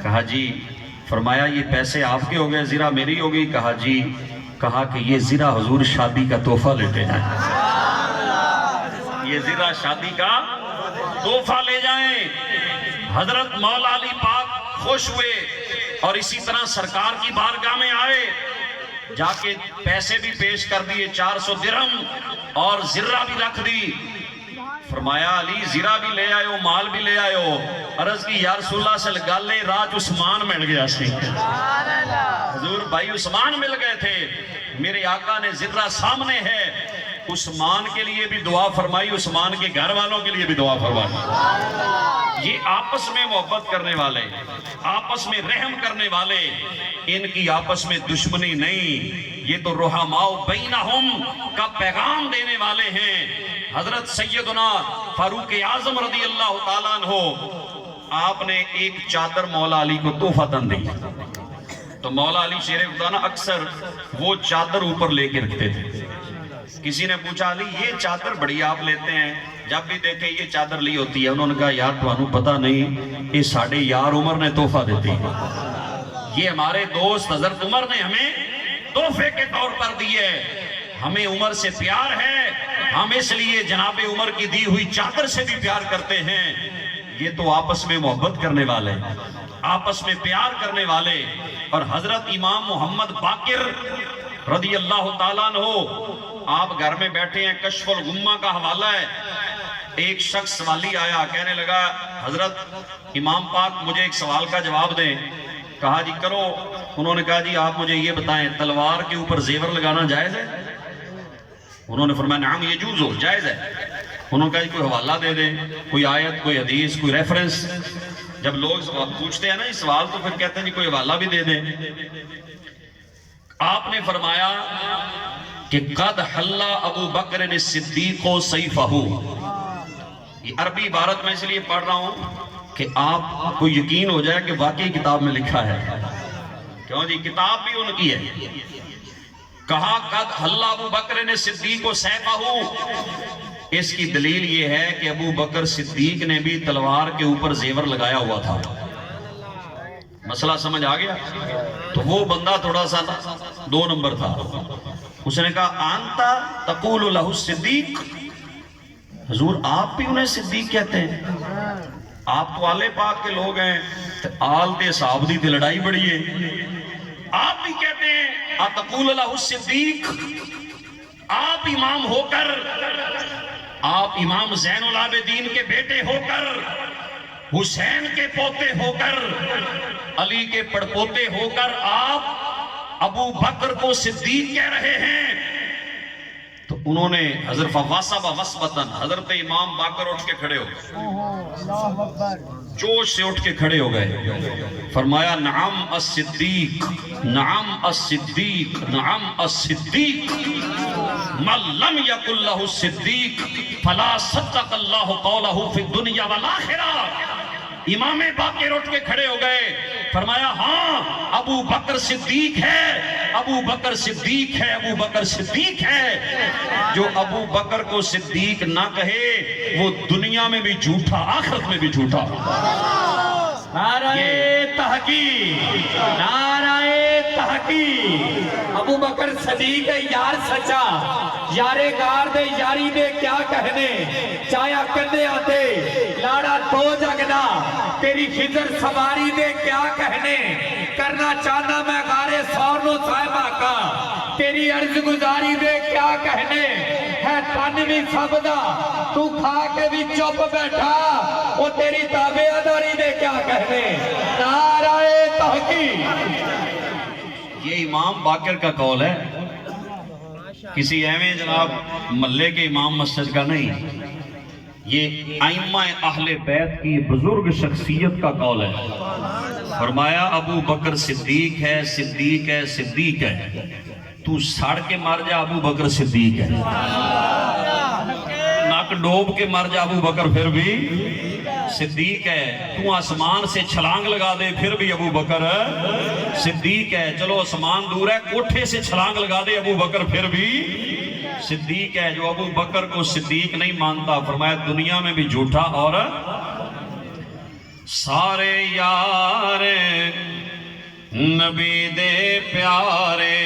S1: کہا جی، فرمایا یہ پیسے آپ کے ہو گئے، زرہ میری ہو گئی؟ کہا جی۔ کہا کہ یہ زرہ حضور شادی کا تحفہ لیتے جائیں، یہ زرہ شادی کا تحفہ لے جائیں۔ حضرت مولا علی پاک خوش ہوئے، اور اسی طرح سرکار کی بارگاہ میں آئے، جا کے پیسے بھی پیش کر دیے 400 درہم، اور زرہ بھی رکھ دی۔ فرمایا فرمایا علی زیرہ بھی لے آئے ہو مال بھی لے آئے ہو. عرض کی یا رسول اللہ سے گالے راج عثمان مل گیا سی. حضور بھائی عثمان مل گئے تھے. میرے آقا نے زرہ سامنے ہے, عثمان کے لیے بھی دعا فرمائی, عثمان کے گھر والوں کے لیے بھی دعا فرمائی. یہ آپس میں محبت کرنے والے, آپس میں رحم کرنے والے, ان کی آپس میں دشمنی نہیں. یہ تو رحماء بینہم کا پیغام دینے والے ہیں. حضرت سیدنا فاروق اعظم رضی اللہ تعالیٰ عنہ, آپ نے ایک چادر مولا علی کو تحفۃً دی. تو مولا علی شیر خدا نا اکثر وہ چادر اوپر لے کے رکھتے تھے. کسی نے پوچھا علی یہ چادر بڑی آپ لیتے ہیں, جب بھی دیکھیں یہ چادر لی ہوتی ہے. انہوں نے کہا یار تو پتہ نہیں, یہ ساڑھے یار عمر نے تحفہ دیتی ہے. یہ ہمارے دوست حضرت عمر نے ہمیں تحفے کے طور پر دیے. ہمیں عمر سے پیار ہے, ہم اس لیے جناب عمر کی دی ہوئی چادر سے بھی پیار کرتے ہیں. یہ تو آپس میں محبت کرنے والے, آپس میں پیار کرنے والے. اور حضرت امام محمد باقر رضی اللہ تعالیٰ عنہ, آپ گھر میں بیٹھے ہیں, کشف الغمہ کا حوالہ ہے. ایک شخص سوالی آیا, کہنے لگا حضرت امام پاک مجھے ایک سوال کا جواب دیں. کہا جی کرو. انہوں نے کہا جی آپ مجھے یہ بتائیں تلوار کے اوپر زیور لگانا جائز ہے؟ انہوں نے فرمایا نعم یجوز, جائز ہے. انہوں نے کہا جی کوئی حوالہ دے دیں, کوئی آیت, کوئی حدیث, کوئی ریفرنس. جب لوگ پوچھتے ہیں نا یہ سوال تو پھر کہتے ہیں جی کوئی حوالہ بھی دے دیں. آپ نے فرمایا کہ قد حل ابو بکر الصدیق سیفہ. یہ عربی عبارت میں اس لیے پڑھ رہا ہوں کہ آپ کو یقین ہو جائے کہ واقعی کتاب میں لکھا ہے. کیوں جی کتاب بھی ان کی ہے. کہا قد حل ابو بکر الصدیق سیفہ. اس کی دلیل یہ ہے کہ ابو بکر صدیق نے بھی تلوار کے اوپر زیور لگایا ہوا تھا. مسئلہ سمجھ آ گیا؟ تو وہ بندہ تھوڑا سا 2 نمبر تھا. اس نے کہا انتا تقول لہ الصدیق, حضور آپ بھی انہیں صدیق کہتے ہیں؟ آپ تو آل پاک کے لوگ ہیں, آل تے صحاب دی تے لڑائی بڑی ہے, آپ بھی کہتے ہیں اتقول لہ الصدیق؟ آپ امام ہو کر, آپ امام زین العابدین کے بیٹے ہو کر, حسین کے پوتے ہو کر, علی کے پڑپوتے ہو کر آپ ابو بکر کو صدیق کہہ رہے ہیں. تو انہوں نے حضرت فواسب وسبتن, حضرت امام باقر اٹھ کے کھڑے ہو گئے, جوش سے اٹھ کے کھڑے ہو گئے. فرمایا نعم الصدیق, نعم الصدیق, نعم الصدیق. من لم یقل لہ الصدیق فلا صدق اللہ قولہ فی الدنیا والآخرہ. امام باقر اٹھ کے کھڑے ہو گئے. فرمایا ہاں ابو بکر صدیق ہے, ابو بکر صدیق ہے, ابو بکر صدیق ہے. جو ابو بکر کو صدیق نہ کہے وہ دنیا میں بھی جھوٹا, آخرت میں بھی جھوٹا.
S2: نعرہ تحقیق, نعرہ تحقیق. ابو بکر صدیق یار سچا, یارے گار دے یاری دے کیا کہنے. چایا کندے آتے لاڑا تو جگنا, تیری خضر سواری دے کیا کہنے. کرنا چاہنا میں غارے سورنو صاحبہ کا, تیری عرض گزاری دے کیا کہنے. ہے تن بھی سب دا, تو کھا کے بھی چپ بیٹھا, وہ تیری تابعداری دے کیا کہنے. نعرہ تحقیق.
S1: یہ امام باقر کا قول ہے, کسی ایویں جناب محلے کے امام مسجد کا نہیں. یہ ائمہ اہل بیت کی بزرگ شخصیت کا قول ہے. فرمایا ابو بکر صدیق ہے, صدیق ہے, صدیق ہے. تو سڑ کے مر جا, ابو بکر صدیق ہے. ناک ڈوب کے مر جا, ابو بکر پھر بھی صدیق ہے. تو آسمان سے چھلانگ لگا دے پھر بھی ابو بکر صدیق ہے. چلو آسمان دور ہے, کوٹھے سے چھلانگ لگا دے, ابو بکر پھر بھی صدیق ہے. جو ابو بکر کو صدیق نہیں مانتا, فرمایا دنیا میں بھی جھوٹا. اور سارے یار نبی دے پیارے,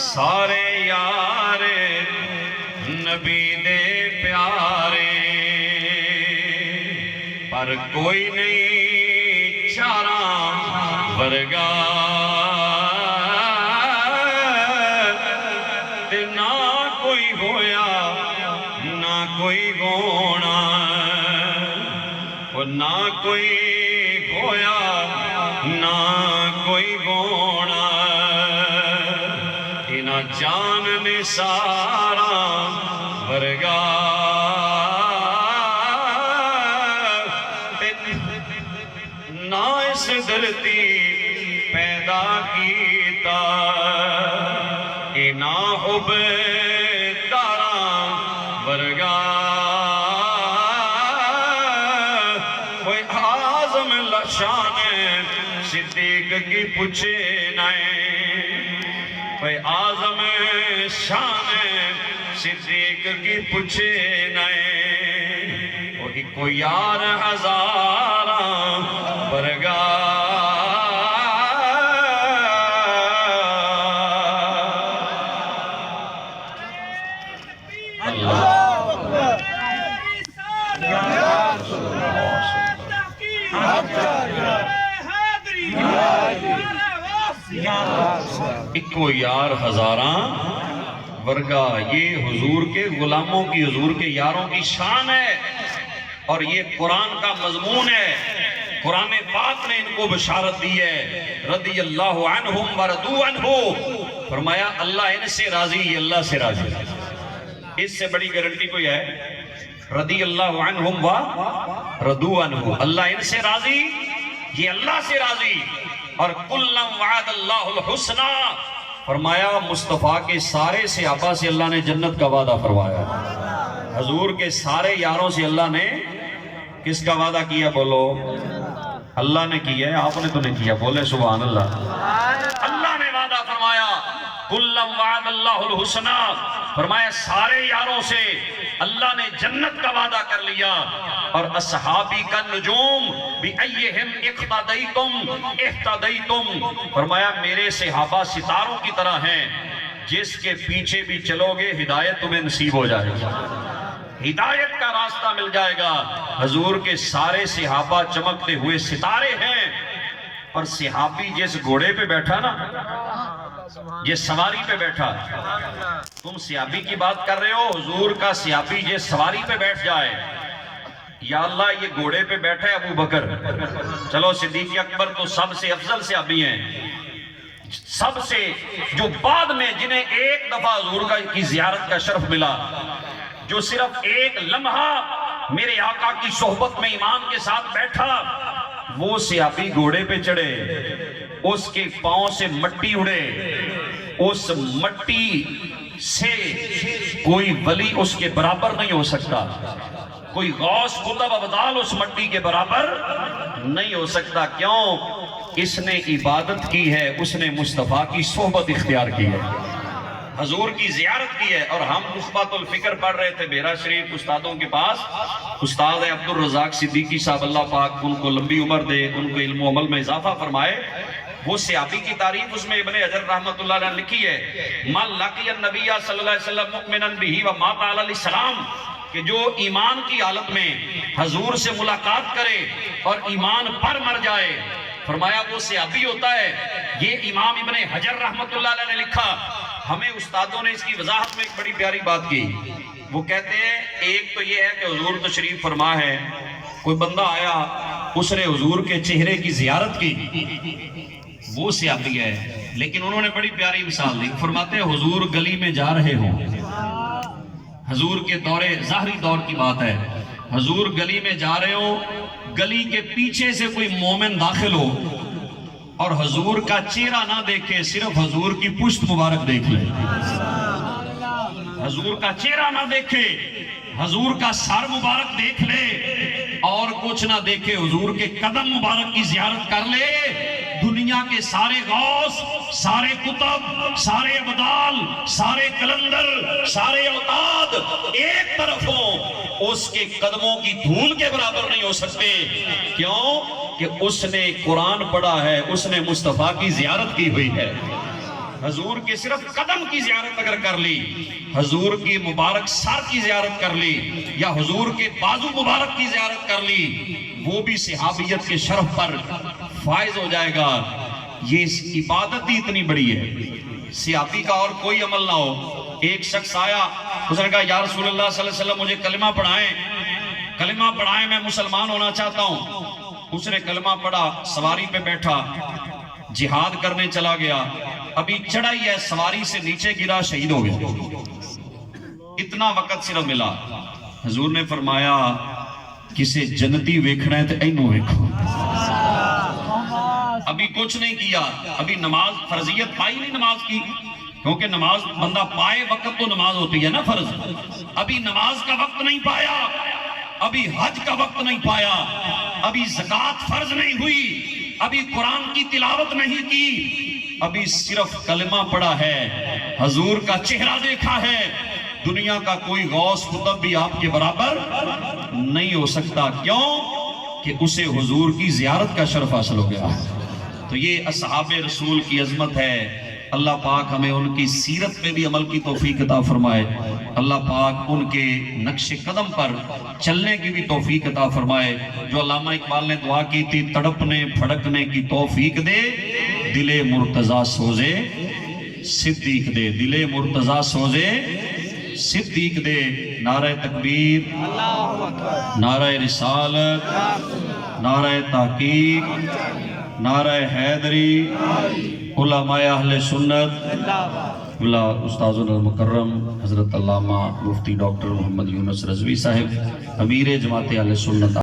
S1: سارے یار نبی دے پیارے, پر کوئی نہیں چاراں ورگا, تے نہ کوئی ہویا نہ کوئی گویا نہ کوئی گونا نہ جان نثارا ورگا نہ اس دھرتی پیدا کیتا نہ حب دارا ورگا کوئی اعظم لشان صدیق کی پوچھے نائے کوئی اعظم شان صدیق کی پوچھے نائے کوئی یار ہزارہ ورگا اکو یار ہزاراں ورگا، یہ حضور کے غلاموں کی، حضور کے یاروں کی شان ہے، اور یہ قرآن کا مضمون ہے۔ قرآن پاک نے ان کو بشارت دی ہے، رضی اللہ عنہم ورضوا عنہ، فرمایا اللہ ان سے راضی، یہ اللہ سے راضی۔ اس سے بڑی گارنٹی کوئی ہے؟ رضی اللہ عنہم ورضوا عنہ، اللہ ان سے راضی، یہ اللہ سے راضی۔ اور کلًا وعد اللہ الحسنى، فرمایا مصطفیٰ کے سارے صحابہ سے اللہ نے جنت کا وعدہ فرمایا۔ حضور کے سارے یاروں سے اللہ نے کس کا وعدہ کیا؟ بولو، اللہ نے کیا ہے، آپ نے تو نہیں کیا، بولے سبحان اللہ۔ اللہ نے وعدہ فرمایا کلًا وعد اللہ الحسنى، فرمایا سارے یاروں سے اللہ نے جنت کا وعدہ کر لیا۔ اور اصحابی کا نجوم بِأَيِّهِمْ اقْتَدَيْتُمْ اِحْتَدَيْتُمْ، فرمایا میرے صحابہ ستاروں کی طرح ہیں، جس کے پیچھے بھی چلو گے ہدایت تمہیں نصیب ہو جائے گی، ہدایت کا راستہ مل جائے گا۔ حضور کے سارے صحابہ چمکتے ہوئے ستارے ہیں، اور صحابی جس گھوڑے پہ بیٹھا نا، یہ سواری پہ بیٹھا، تم صحابی کی بات کر رہے ہو، حضور کا صحابی جس سواری پہ بیٹھ جائے، یا اللہ یہ گھوڑے پہ بیٹھا ہے ابو بکر، چلو صدیق اکبر تو سب سے افضل صحابی ہیں، سب سے جو بعد میں جنہیں ایک دفعہ حضور کی زیارت کا شرف ملا، جو صرف ایک لمحہ میرے آقا کی صحبت میں ایمان کے ساتھ بیٹھا، وہ صحابی گھوڑے پہ چڑھے، اس کے پاؤں سے مٹی اڑے، اس مٹی سے کوئی ولی اس کے برابر نہیں ہو سکتا، کوئی غوث قطب ابدال اس مٹی کے برابر نہیں ہو سکتا۔ کیوں؟ اس نے عبادت کی ہے، اس نے مصطفیٰ کی صحبت اختیار کی ہے، حضور کی زیارت کی ہے۔ اور ہم نخبۃ الفکر پڑھ رہے تھے بیرا شریف استادوں کے پاس، استاد عبد الرزاق صدیقی صاحب، اللہ پاک ان کو لمبی عمر دے، ان کو علم و عمل میں اضافہ فرمائے۔ وہ صحابی کی تعریف اس میں ابن حجر رحمۃ اللہ علیہ نے لکھی ہے، من لقی النبی صلی اللہ علیہ وسلم مؤمنا بہ ومات علی الاسلام، کہ جو ایمان کی حالت میں حضور سے ملاقات کرے اور ایمان پر مر جائے، فرمایا وہ صحابی ہوتا ہے۔ یہ امام ابن حجر رحمۃ اللہ علیہ نے لکھا۔ ہمیں استادوں نے اس کی وضاحت میں ایک بڑی پیاری بات کی، وہ کہتے ہیں ایک تو یہ ہے کہ حضور تشریف فرما ہے، کوئی بندہ آیا، اس نے حضور کے چہرے کی زیارت کی، وہ صحابی ہے۔ لیکن انہوں نے بڑی پیاری مثال دی، فرماتے ہیں حضور گلی میں جا رہے ہوں، حضور کے ظاہری دور کی بات ہے، حضور گلی میں جا رہے ہوں، گلی کے پیچھے سے کوئی مومن داخل ہو اور حضور کا چہرہ نہ دیکھے، صرف حضور کی پشت مبارک دیکھ لے، حضور کا چہرہ نہ دیکھے، حضور کا سر مبارک دیکھ لے، اور کچھ نہ دیکھے، حضور کے قدم مبارک کی زیارت کر لے، دنیا کے سارے غوث، سارے قطب، سارے ابدال، سارے کلندر، سارے اوتاد ایک طرف ہوں، اس کے قدموں کی دھول کے برابر نہیں ہو سکتے۔ کیوں؟ کہ اس نے قرآن پڑھا ہے، اس نے مصطفیٰ کی زیارت کی ہوئی ہے۔ حضور کے صرف قدم کی زیارت اگر کر لی، حضور کی مبارک سر کی زیارت کر لی، یا حضور کے بازو مبارک کی زیارت کر لی، وہ بھی صحابیت کے شرف پر فائز ہو جائے گا۔ یہ عبادت ہی اتنی بڑی ہے، صحابی کا اور کوئی عمل نہ ہو۔ ایک شخص آیا، اس نے کہا یا رسول اللہ صلی اللہ علیہ وسلم مجھے کلمہ پڑھائیں۔ کلمہ پڑھا ہے میں مسلمان ہونا چاہتا ہوں. اس نے کلمہ پڑھا, سواری پہ بیٹھا, جہاد کرنے چلا گیا, ابھی چڑھائی ہے, سواری سے نیچے گرا, شہید ہو گیا. اتنا وقت صرف ملا. حضور نے فرمایا کسے جنتی ویکھنا ہے تو اینو ویکھو. ابھی کچھ نہیں کیا, ابھی نماز فرضیت پائی نہیں نماز کی, کیونکہ نماز بندہ پائے وقت تو نماز ہوتی ہے نا فرض. ابھی نماز کا وقت نہیں پایا, ابھی حج کا وقت نہیں پایا, ابھی زکوٰۃ فرض نہیں ہوئی, ابھی قرآن کی تلاوت نہیں کی, ابھی صرف کلمہ پڑھا ہے, حضور کا چہرہ دیکھا ہے. دنیا کا کوئی غوث قطب بھی آپ کے برابر نہیں ہو سکتا. کیوں کہ اسے حضور کی زیارت کا شرف حاصل ہو گیا. تو یہ اصحاب رسول کی عظمت ہے. اللہ پاک ہمیں ان کی سیرت پہ بھی عمل کی توفیق عطا فرمائے. اللہ پاک ان کے نقش قدم پر چلنے کی بھی توفیق عطا فرمائے. جو علامہ اقبال نے دعا کی تھی, تڑپنے پھڑکنے کی توفیق دے, دل مرتضیٰ سوزے صدیق دے, دل مرتضیٰ سوزے صدیق دے. نعرہ تکبیر, نعرہ رسالت, نعرہ تحقیق, نعرہ حیدری, علماء اہل سنت, استاذنا المکرم حضرت علامہ مفتی ڈاکٹر محمد یونس رضوی صاحب, امیر جماعت اہل سنت.